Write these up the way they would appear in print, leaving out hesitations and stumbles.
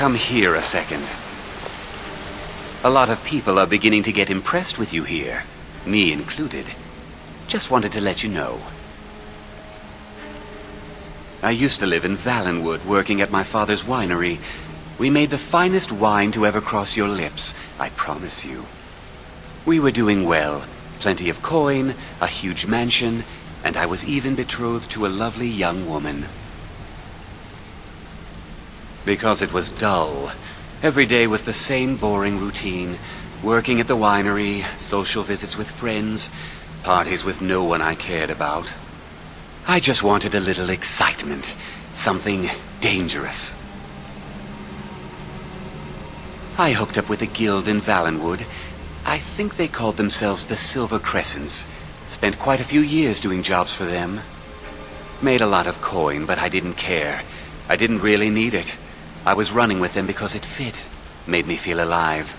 Come here a second. A lot of people are beginning to get impressed with you here, me included. Just wanted to let you know. I used to live in Valenwood, working at my father's winery. We made the finest wine to ever cross your lips, I promise you. We were doing well. Plenty of coin, a huge mansion, and I was even betrothed to a lovely young woman. Because it was dull. Every day was the same boring routine. Working at the winery, social visits with friends, parties with no one I cared about. I just wanted a little excitement. Something dangerous. I hooked up with a guild in Valenwood. I think they called themselves the Silver Crescents. Spent quite a few years doing jobs for them. Made a lot of coin, but I didn't care. I didn't really need it. I was running with them because it fit. Made me feel alive.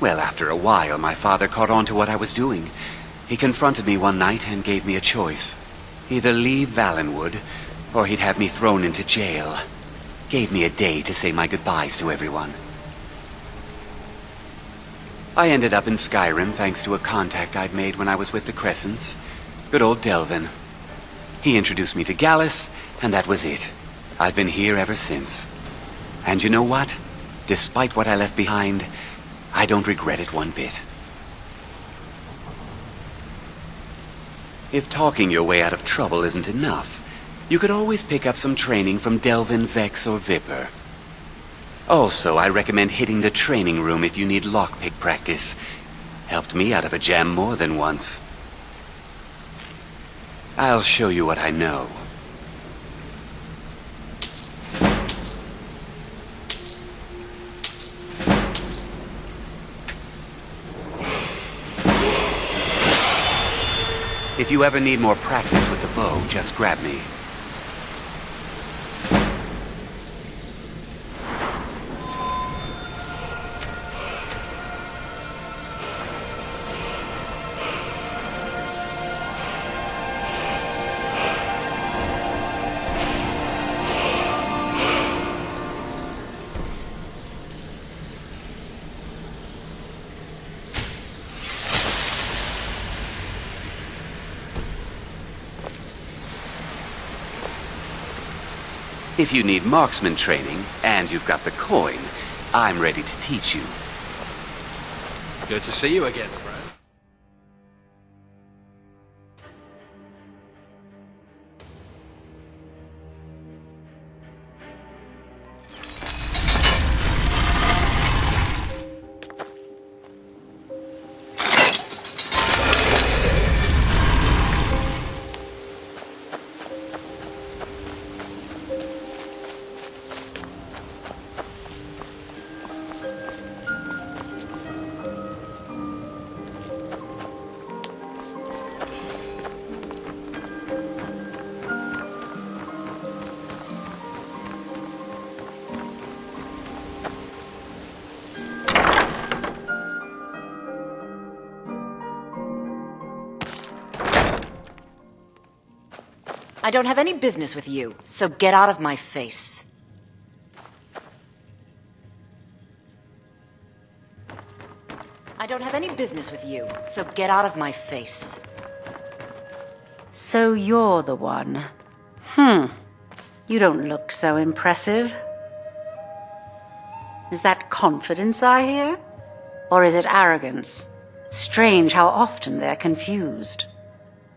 Well, after a while, my father caught on to what I was doing. He confronted me one night and gave me a choice. Either leave Valenwood, or he'd have me thrown into jail. Gave me a day to say my goodbyes to everyone. I ended up in Skyrim thanks to a contact I'd made when I was with the Crescents. Good old Delvin. He introduced me to Gallus, and that was it. I've been here ever since. And you know what? Despite what I left behind, I don't regret it one bit. If talking your way out of trouble isn't enough, you could always pick up some training from Delvin, Vex, or Viper. Also, I recommend hitting the training room if you need lockpick practice. Helped me out of a jam more than once. I'll show you what I know. If you ever need more practice with the bow, just grab me. If you need marksman training, and you've got the coin, I'm ready to teach you. Good to see you again, friend. I don't have any business with you, so get out of my face. I don't have any business with you, so get out of my face. So you're the one. You don't look so impressive. Is that confidence I hear? Or is it arrogance? Strange how often they're confused.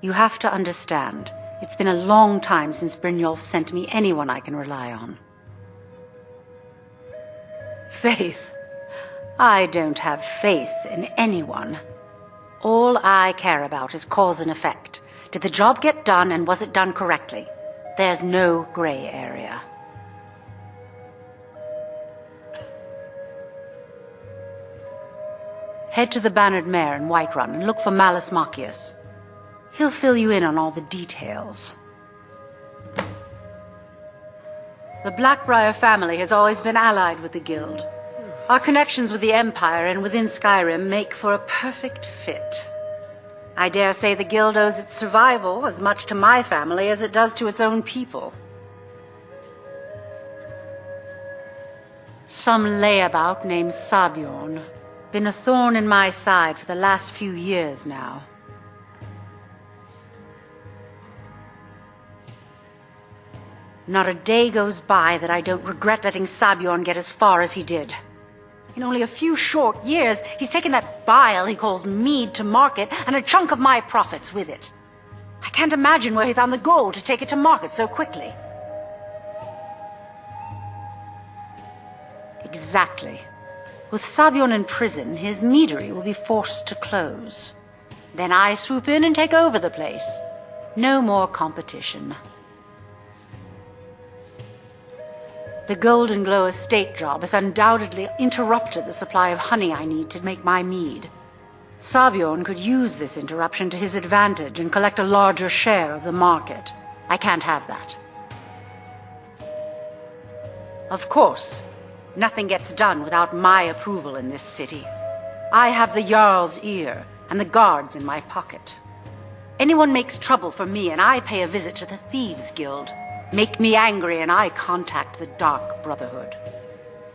You have to understand, it's been a long time since Brynjolf sent me anyone I can rely on. Faith? I don't have faith in anyone. All I care about is cause and effect. Did the job get done, and was it done correctly? There's no gray area. Head to the Bannered Mare in Whiterun and look for Malus Macius. He'll fill you in on all the details. The Blackbriar family has always been allied with the Guild. Our connections with the Empire and within Skyrim make for a perfect fit. I dare say the Guild owes its survival as much to my family as it does to its own people. Some layabout named Sabjorn. Been a thorn in my side for the last few years now. Not a day goes by that I don't regret letting Sabjorn get as far as he did. In only a few short years, he's taken that bile he calls mead to market and a chunk of my profits with it. I can't imagine where he found the gold to take it to market so quickly. Exactly. With Sabjorn in prison, his meadery will be forced to close. Then I swoop in and take over the place. No more competition. The Golden Glow estate job has undoubtedly interrupted the supply of honey I need to make my mead. Sabjorn could use this interruption to his advantage and collect a larger share of the market. I can't have that. Of course, nothing gets done without my approval in this city. I have the Jarl's ear and the guards in my pocket. Anyone makes trouble for me and I pay a visit to the Thieves' Guild. Make me angry and I contact the Dark Brotherhood.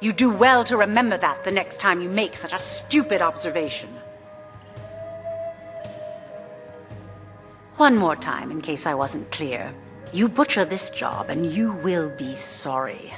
You do well to remember that the next time you make such a stupid observation. One more time, in case I wasn't clear. You butcher this job and you will be sorry.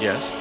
Yes?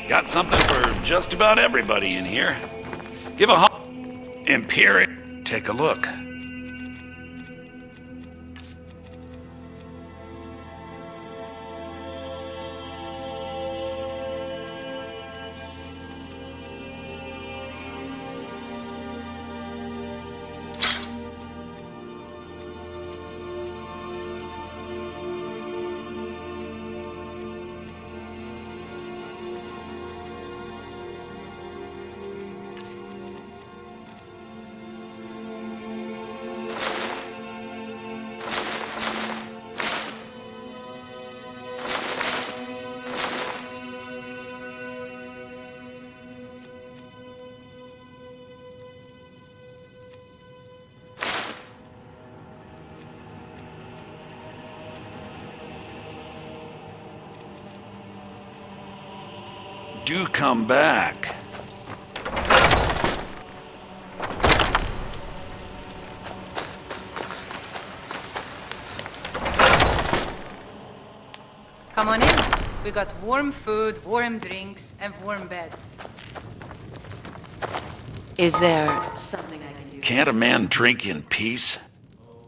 Got something for just about everybody in here. Give a Imperial. Take a look. Do come back. Come on in. We got warm food, warm drinks, and warm beds. Is there something I can do? Can't a man drink in peace?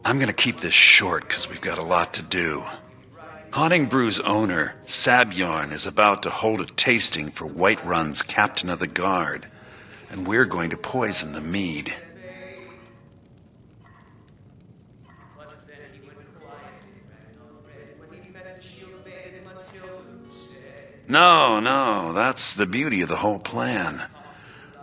I'm gonna keep this short because we've got a lot to do. Haunting Brew's owner, Sabjorn, is about to hold a tasting for Whiterun's captain of the guard, and we're going to poison the mead. No, that's the beauty of the whole plan.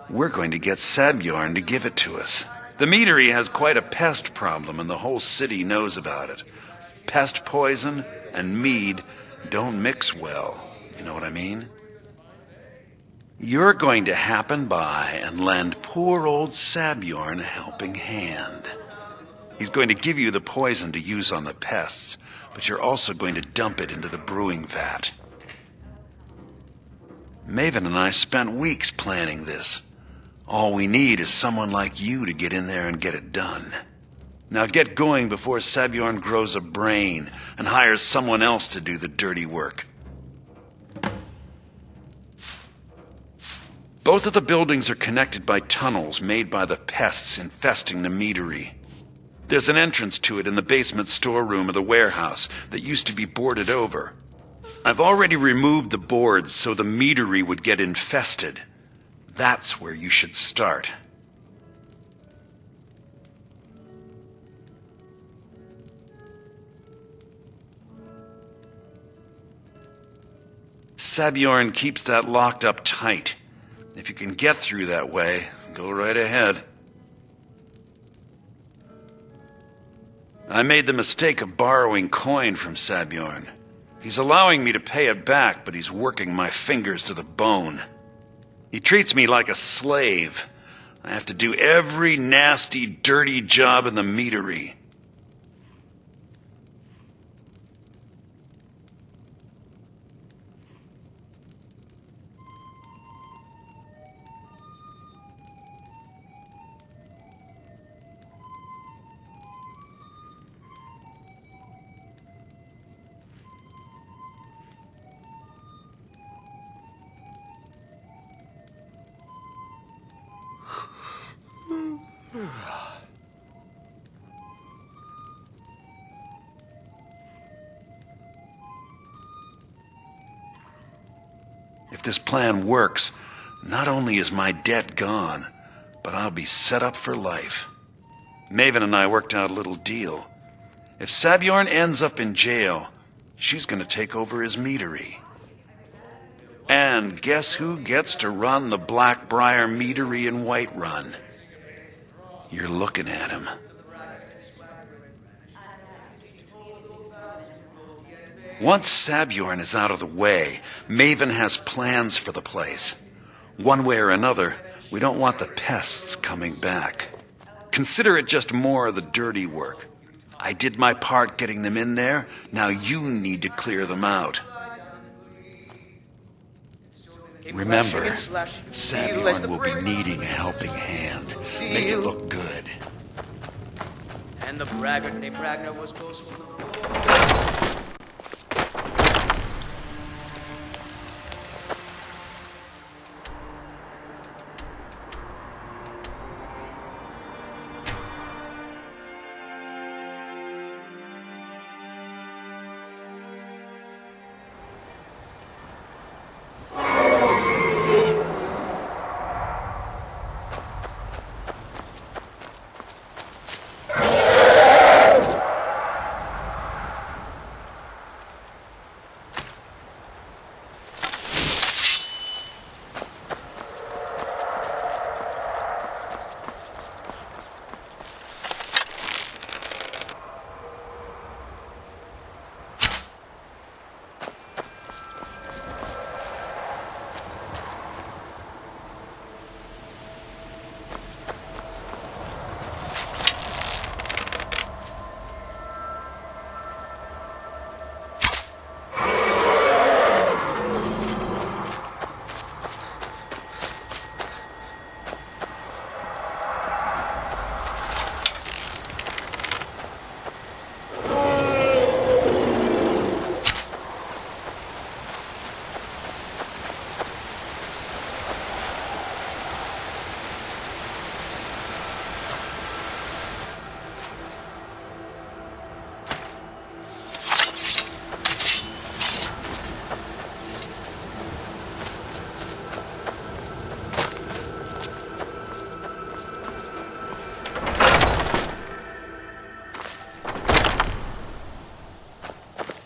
We're going to get Sabjorn to give it to us. The meadery has quite a pest problem, and the whole city knows about it. Pest poison and mead don't mix well, you know what I mean? You're going to happen by and lend poor old Sabjorn a helping hand. He's going to give you the poison to use on the pests, but you're also going to dump it into the brewing vat. Maven and I spent weeks planning this. All we need is someone like you to get in there and get it done. Now get going before Sabjorn grows a brain and hires someone else to do the dirty work. Both of the buildings are connected by tunnels made by the pests infesting the meadery. There's an entrance to it in the basement storeroom of the warehouse that used to be boarded over. I've already removed the boards so the meadery would get infested. That's where you should start. Sabjorn keeps that locked up tight. If you can get through that way, go right ahead. I made the mistake of borrowing coin from Sabjorn. He's allowing me to pay it back, but he's working my fingers to the bone. He treats me like a slave. I have to do every nasty, dirty job in the meadery. If this plan works, not only is my debt gone, but I'll be set up for life. Maven and I worked out a little deal. If Sabjorn ends up in jail, she's gonna take over his meadery. And guess who gets to run the Blackbriar meadery in Whiterun? You're looking at him. Once Sabjorn is out of the way, Maven has plans for the place. One way or another, we don't want the pests coming back. Consider it just more of the dirty work. I did my part getting them in there, now you need to clear them out. Remember, Sabjorn will be needing a helping hand. Make it look good. And the braggart named Ragnar was boastful.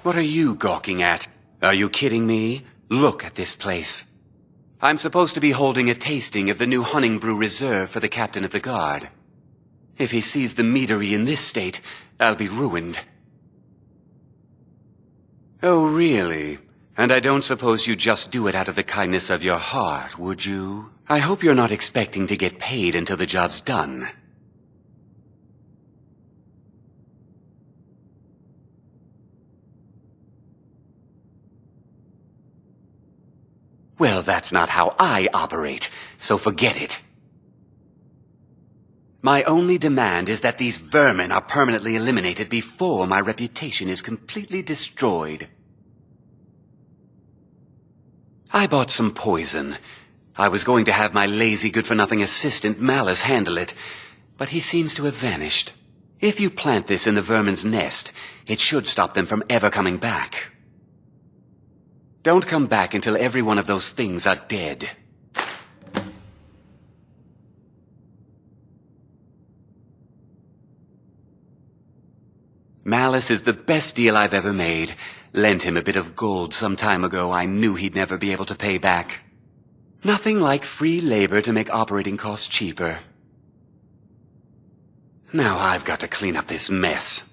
What are you gawking at? Are you kidding me? Look at this place. I'm supposed to be holding a tasting of the new Honningbrew Reserve for the captain of the guard. If he sees the meadery in this state, I'll be ruined. Oh, really? And I don't suppose you just do it out of the kindness of your heart, would you? I hope you're not expecting to get paid until the job's done. Well, that's not how I operate, so forget it. My only demand is that these vermin are permanently eliminated before my reputation is completely destroyed. I bought some poison. I was going to have my lazy good-for-nothing assistant Malice handle it, but he seems to have vanished. If you plant this in the vermin's nest, it should stop them from ever coming back. Don't come back until every one of those things are dead. Malice is the best deal I've ever made. Lent him a bit of gold some time ago I knew he'd never be able to pay back. Nothing like free labor to make operating costs cheaper. Now I've got to clean up this mess.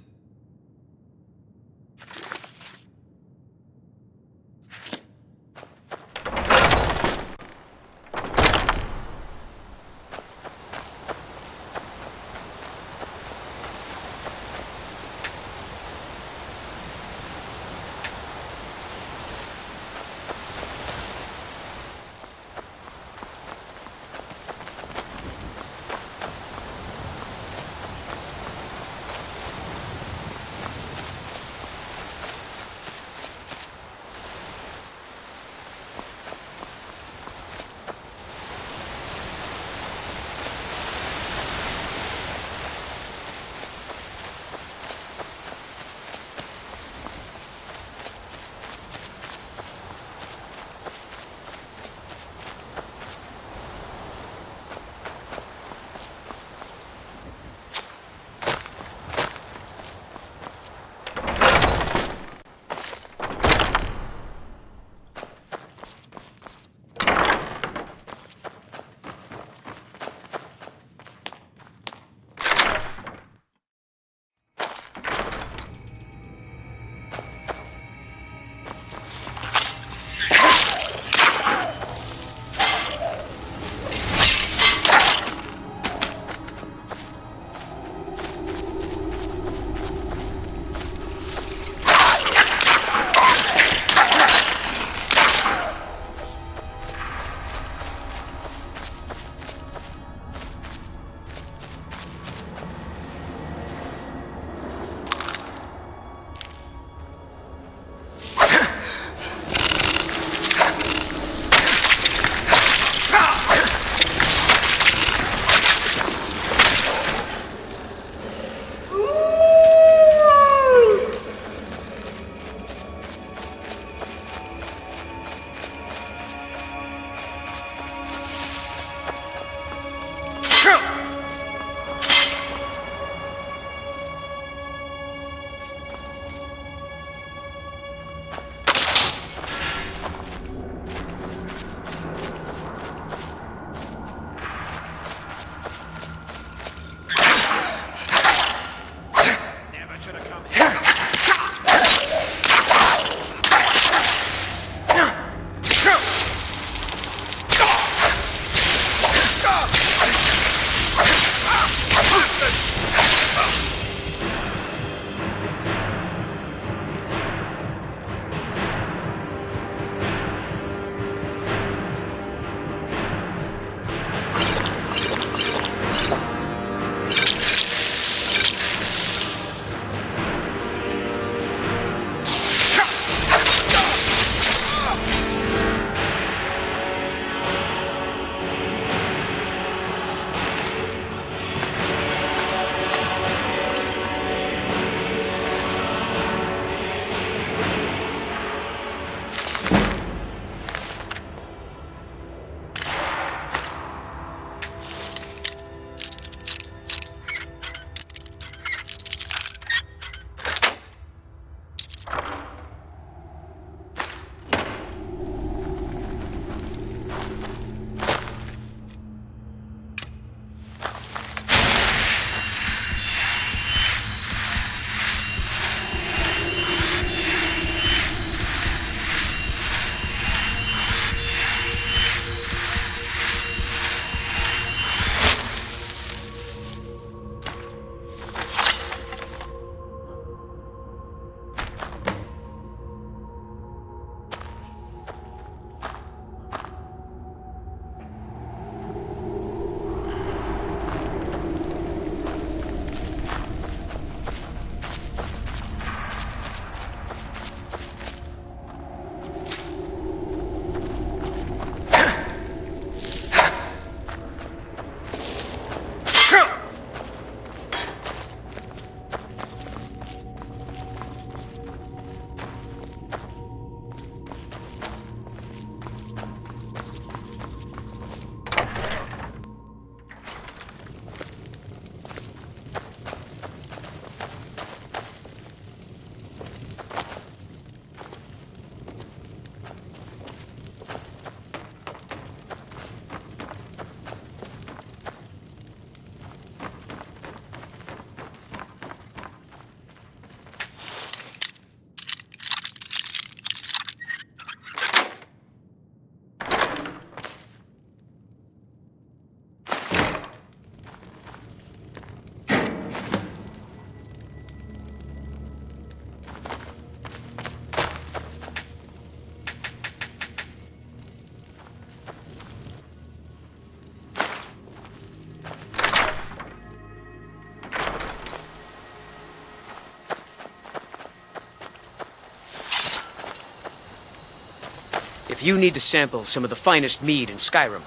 If you need to sample some of the finest mead in Skyrim,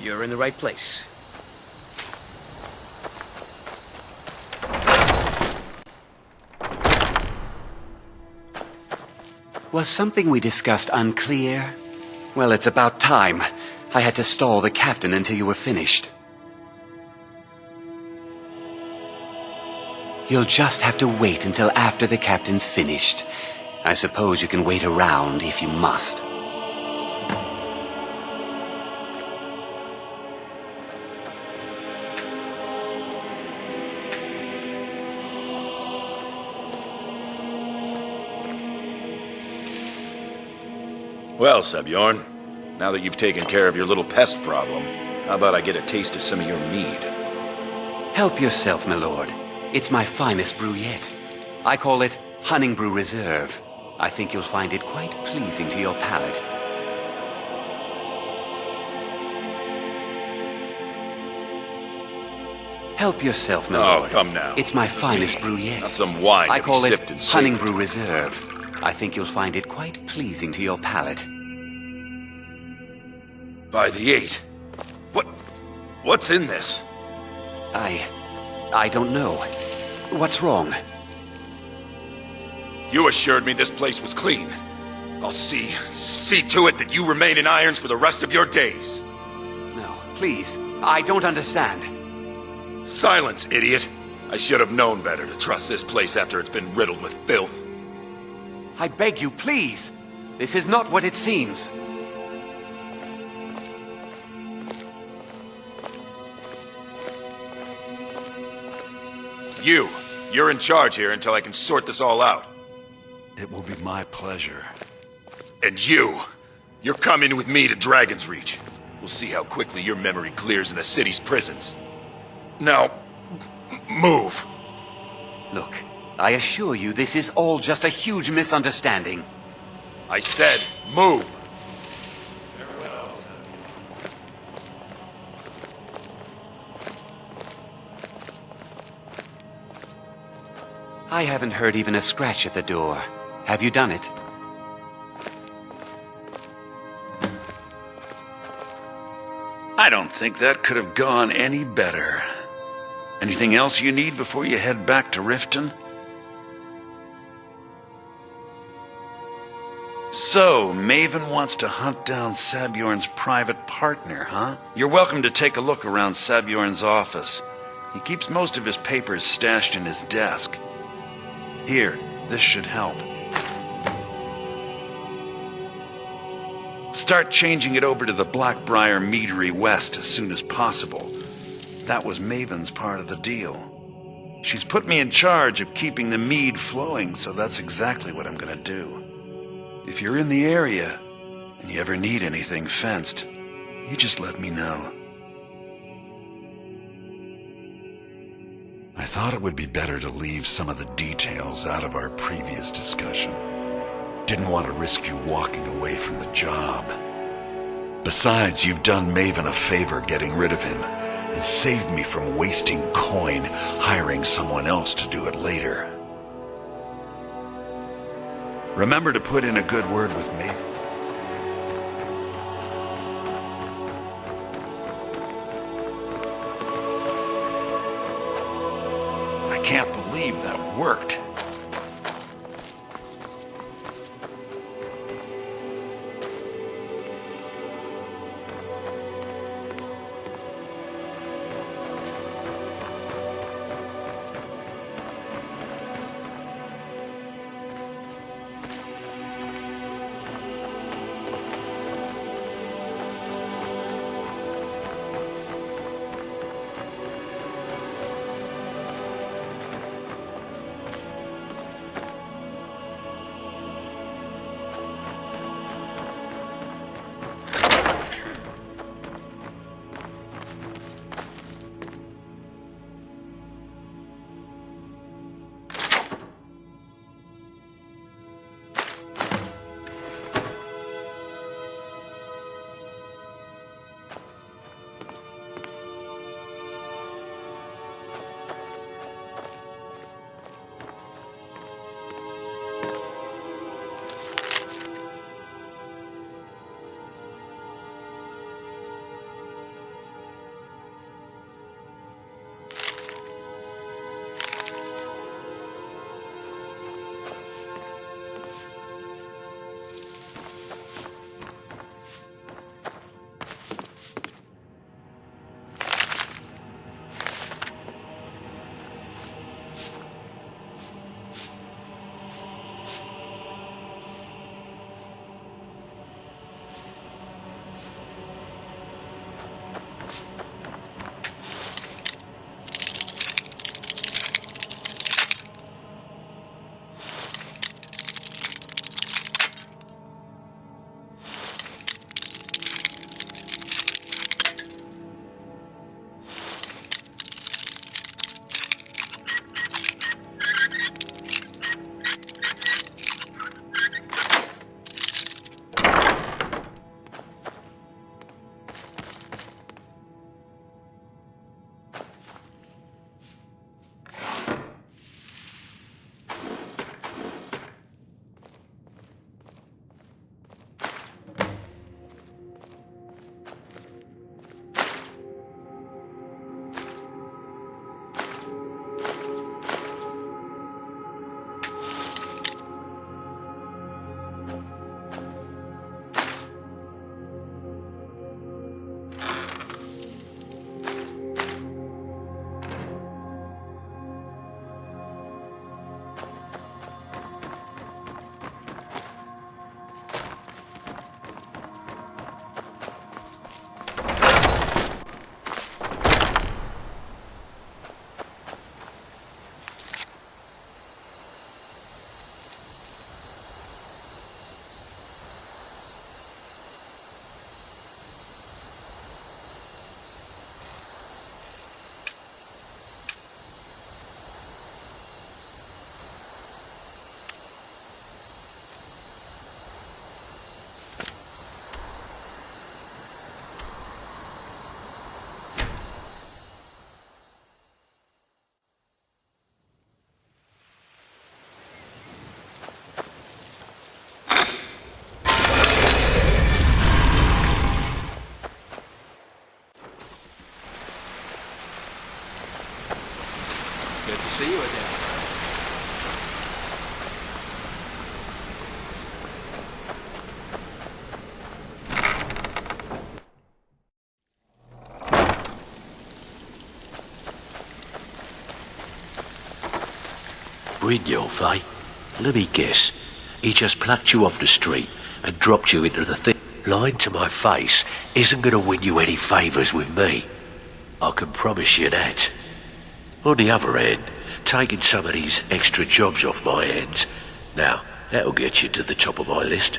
you're in the right place. Was something we discussed unclear? Well, it's about time. I had to stall the captain until you were finished. You'll just have to wait until after the captain's finished. I suppose you can wait around if you must. Well, Sebjorn, now that you've taken care of your little pest problem, how about I get a taste of some of your mead? Help yourself, my lord. It's my finest brew yet. I call it Hunting Brew Reserve. I think you'll find it quite pleasing to your palate. Help yourself, my lord. Oh, come now. It's my This is finest mead, brew yet. not some wine I to be call it sipped and Hunting savored. Brew Reserve. I think you'll find it quite pleasing to your palate. By the 8. What's in this? I don't know. What's wrong? You assured me this place was clean. I'll see to it that you remain in irons for the rest of your days. No, please. I don't understand. Silence, idiot. I should have known better to trust this place after it's been riddled with filth. I beg you, please. This is not what it seems. You're in charge here until I can sort this all out. It will be my pleasure. And you're coming with me to Dragon's Reach. We'll see how quickly your memory clears in the city's prisons. Now, move. Look, I assure you this is all just a huge misunderstanding. I said, move. I haven't heard even a scratch at the door. Have you done it? I don't think that could have gone any better. Anything else you need before you head back to Riften? So, Maven wants to hunt down Sabjorn's private partner, huh? You're welcome to take a look around Sabjorn's office. He keeps most of his papers stashed in his desk. Here, this should help. Start changing it over to the Blackbriar Meadery West as soon as possible. That was Maven's part of the deal. She's put me in charge of keeping the mead flowing, so that's exactly what I'm gonna do. If you're in the area, and you ever need anything fenced, you just let me know. I thought it would be better to leave some of the details out of our previous discussion. Didn't want to risk you walking away from the job. Besides, you've done Maven a favor getting rid of him, and saved me from wasting coin hiring someone else to do it later. Remember to put in a good word with Maven. I can't believe that worked. Good to see you again. Brynjolf, eh? Let me guess. He just plucked you off the street and dropped you into the thing. Lying to my face isn't going to win you any favours with me. I can promise you that. On the other hand, taking some of these extra jobs off my hands, now, that'll get you to the top of my list.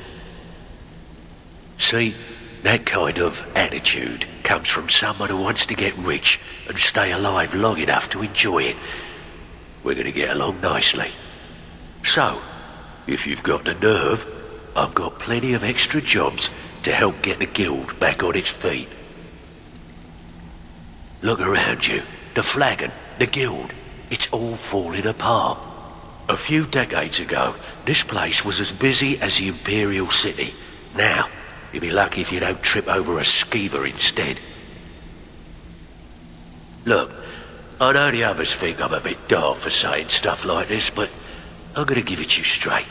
See, that kind of attitude comes from someone who wants to get rich and stay alive long enough to enjoy it. We're going to get along nicely. So, if you've got the nerve, I've got plenty of extra jobs to help get the guild back on its feet. Look around you. The flagon, the guild, it's all falling apart. A few decades ago, this place was as busy as the Imperial City. Now, you'll be lucky if you don't trip over a skeever instead. Look, I know the others think I'm a bit daft for saying stuff like this, but I'm gonna give it to you straight.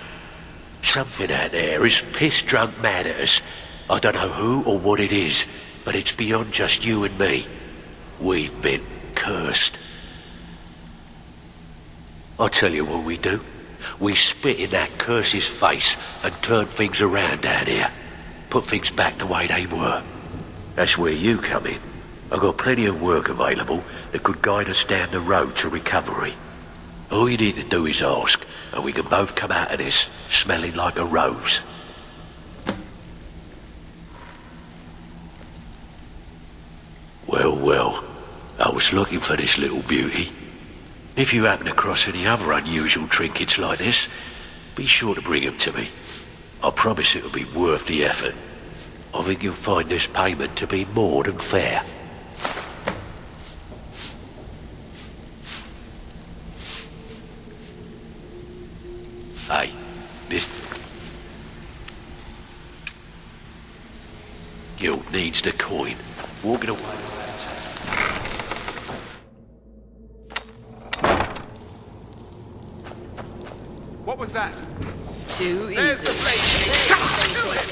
Something out there is piss-drunk mad at us. I don't know who or what it is, but it's beyond just you and me. We've been cursed. I'll tell you what we do. We spit in that curse's face and turn things around down here. Put things back the way they were. That's where you come in. I've got plenty of work available that could guide us down the road to recovery. All you need to do is ask, and we can both come out of this smelling like a rose. Well, well, I was looking for this little beauty. If you happen across any other unusual trinkets like this, be sure to bring them to me. I promise it'll be worth the effort. I think you'll find this payment to be more than fair. Hey, this guild needs the coin. Walking away. What was that? Too easy. There's the place. Kill him!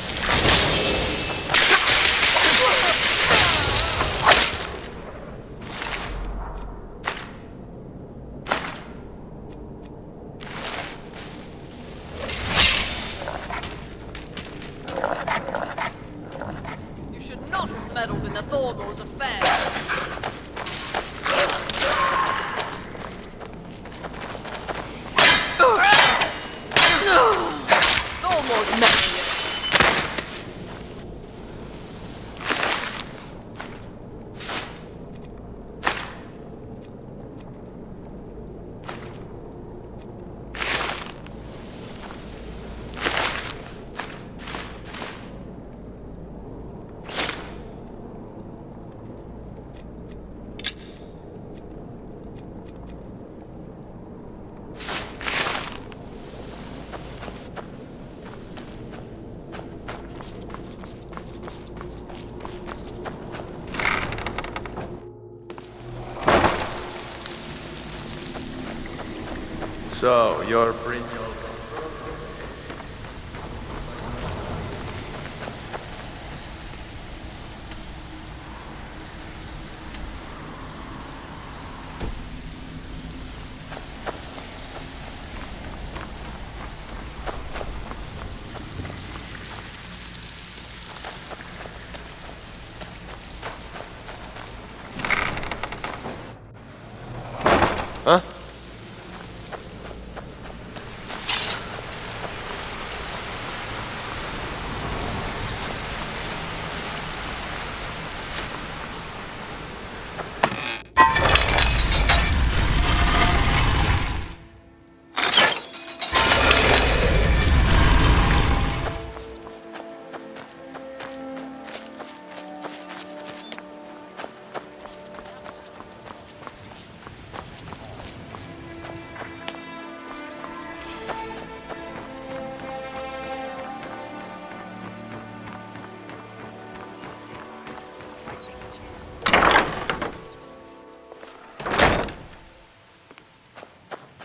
You should not have meddled in the Thorgor's affair. Thorgor's meddling in it. So, you're Brynjolf. Huh?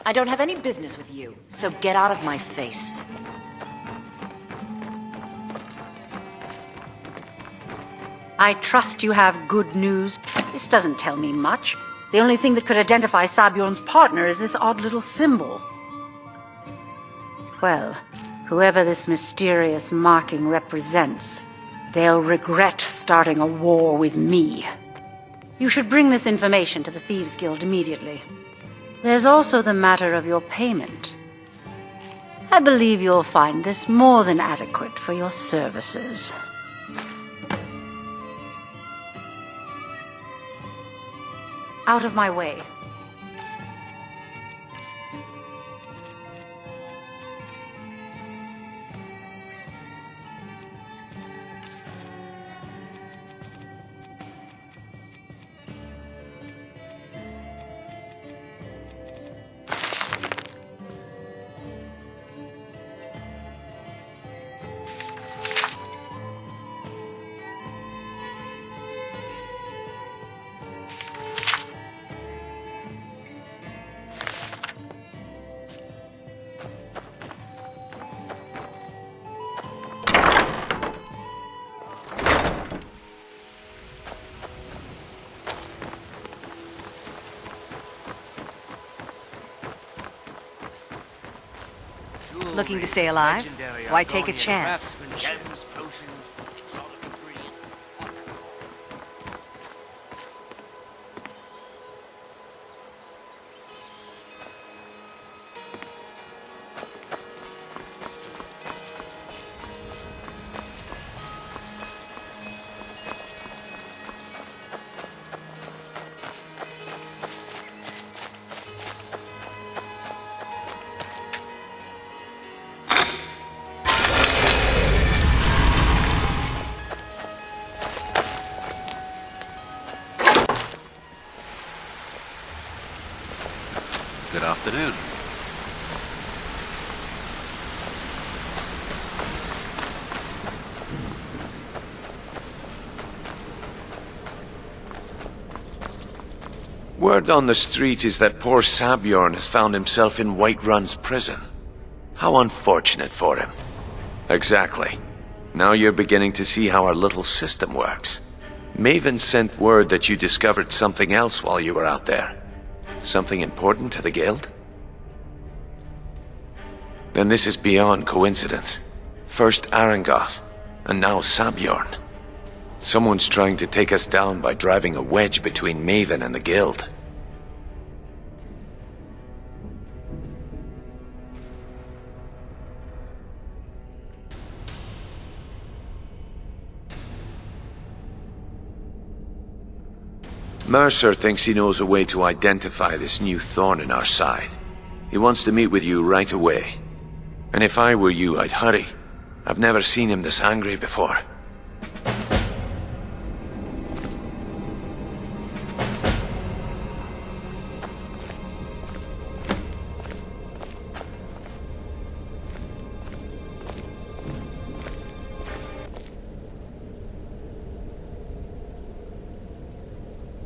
I don't have any business with you, so get out of my face. I trust you have good news. This doesn't tell me much. The only thing that could identify Sabjorn's partner is this odd little symbol. Well, whoever this mysterious marking represents, they'll regret starting a war with me. You should bring this information to the Thieves' Guild immediately. There's also the matter of your payment. I believe you'll find this more than adequate for your services. Out of my way. Looking to stay alive? Why take a chance? Good afternoon. Word on the street is that poor Sabjorn has found himself in Whiterun's prison. How unfortunate for him. Exactly. Now you're beginning to see how our little system works. Maven sent word that you discovered something else while you were out there. Something important to the Guild? Then this is beyond coincidence. First Arangoth, and now Sabjorn. Someone's trying to take us down by driving a wedge between Maven and the Guild. Mercer thinks he knows a way to identify this new thorn in our side. He wants to meet with you right away. And if I were you, I'd hurry. I've never seen him this angry before.